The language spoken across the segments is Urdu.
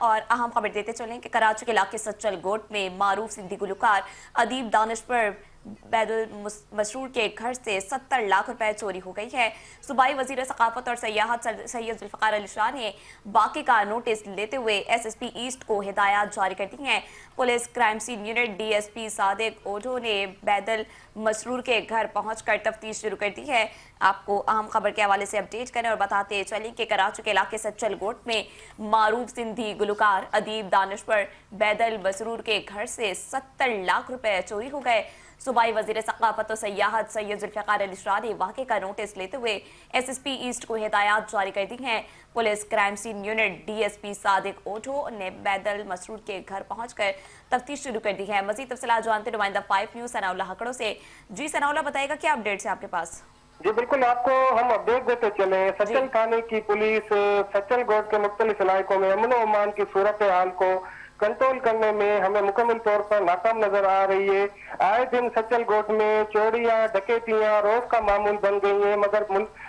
اور اہم خبر دیتے چلیں کہ کراچی کے علاقے سچل گوٹ میں معروف سندھی گلوکار ادیب دانشور بید المسرور کے گھر سے 70 لاکھ روپے چوری ہو گئی ہے۔ صوبائی وزیر ثقافت اور سیاحت سید ذوالفقار علی شاہ نے واقعے کا نوٹس لیتے ہوئے ایس ایس پی ایسٹ کو ہدایات جاری کر دی ہیں۔ Police crime scene unit D S P Sadiq Odho نے بید المسرور کے گھر پہنچ کر تفتیش شروع کر دی ہے۔ آپ کو اہم خبر کے حوالے سے اپڈیٹ کریں اور بتاتے چلیں کہ کراچی کے علاقے سچل گوٹ میں معروف سندھی گلوکار ادیب دانشور بید المسرور کے گھر سے 70 لاکھ روپے چوری ہو گئے۔ صوبائی وزیر ثقافت و سیاحت سید ذوالفقار علی شاہ نے واقعے کا نوٹس لیتے ہوئے ایس ایس پی ایسٹ کو ہدایات جاری کر دی ہیں۔ Police crime scene unit D S P Sadiq Odho نے بید المسرور کے گھر پہنچ کر تفتیش شروع کر دی ہے۔ مزید تفصیلات جانتے نمائندہ 5 نیوز ثناء اللہ ہکڑوں سے۔ جی ثناء اللہ، بتائے گا کیا اپڈیٹس ہیں آپ کے پاس؟ جی بالکل، آپ کو ہم اپڈیٹ دیتے چلیں۔ سچل تھانے کی پولیس سچل گوٹ کے مختلف علاقوں میں امن و امان کی صورتحال کو کنٹرول کرنے میں ہمیں مکمل طور پر ناکام نظر آ رہی ہے۔ آئے دن سچل گوٹ میں چوریاں ڈکیتیاں روز کا معمول بن گئی ہیں، مگر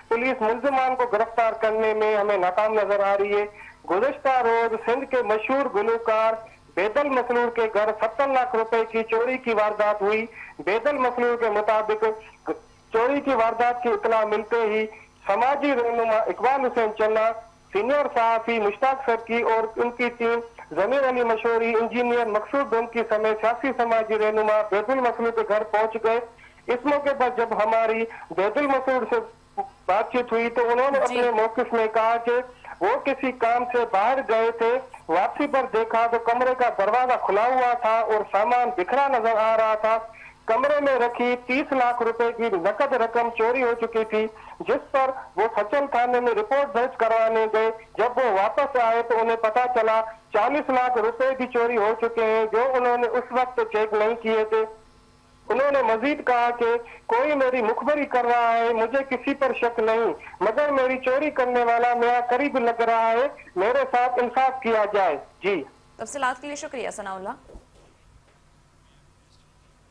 پولیس ملزمان کو گرفتار کرنے میں ہمیں ناکام نظر آ رہی ہے۔ گزشتہ روز سندھ کے مشہور گلوکار بید المسرور کے گھر 70 لاکھ روپے کی چوری کی واردات ہوئی۔ بید المسرور کے مطابق چوری کی واردات کی اطلاع ملتے ہی سماجی رہنما اقبال حسین چنا، سینئر صحافی مشتاق سرکی اور ان کی ٹیم ضمیر علی مشوری، انجینئر مقصود ڈومکی سمیت سیاسی سماجی رہنما بید المسرور کے گھر پہنچ گئے۔ اس موقع پر جب ہماری بید المسرور سے بات چیت ہوئی تو انہوں نے اپنے موقف میں کہا کہ وہ کسی کام سے باہر گئے تھے، واپسی پر دیکھا تو کمرے کا دروازہ کھلا ہوا تھا اور سامان بکھرا نظر آ رہا تھا۔ کمرے میں رکھی 30 لاکھ روپے کی نقد رقم چوری ہو چکی تھی، جس پر وہ سچل تھانے میں رپورٹ درج کروانے گئے۔ جب وہ واپس آئے تو انہیں پتا چلا 40 لاکھ روپے بھی چوری ہو چکے ہیں، جو انہوں نے اس وقت چیک نہیں کیے تھے۔ انہوں نے مزید کہا کہ کوئی میری مخبری کر رہا ہے، مجھے کسی پر شک نہیں، مگر میری چوری کرنے والا میرا قریب لگ رہا ہے، میرے ساتھ انصاف کیا جائے۔ جی تفصیلات کے لیے شکریہ ثناء اللہ۔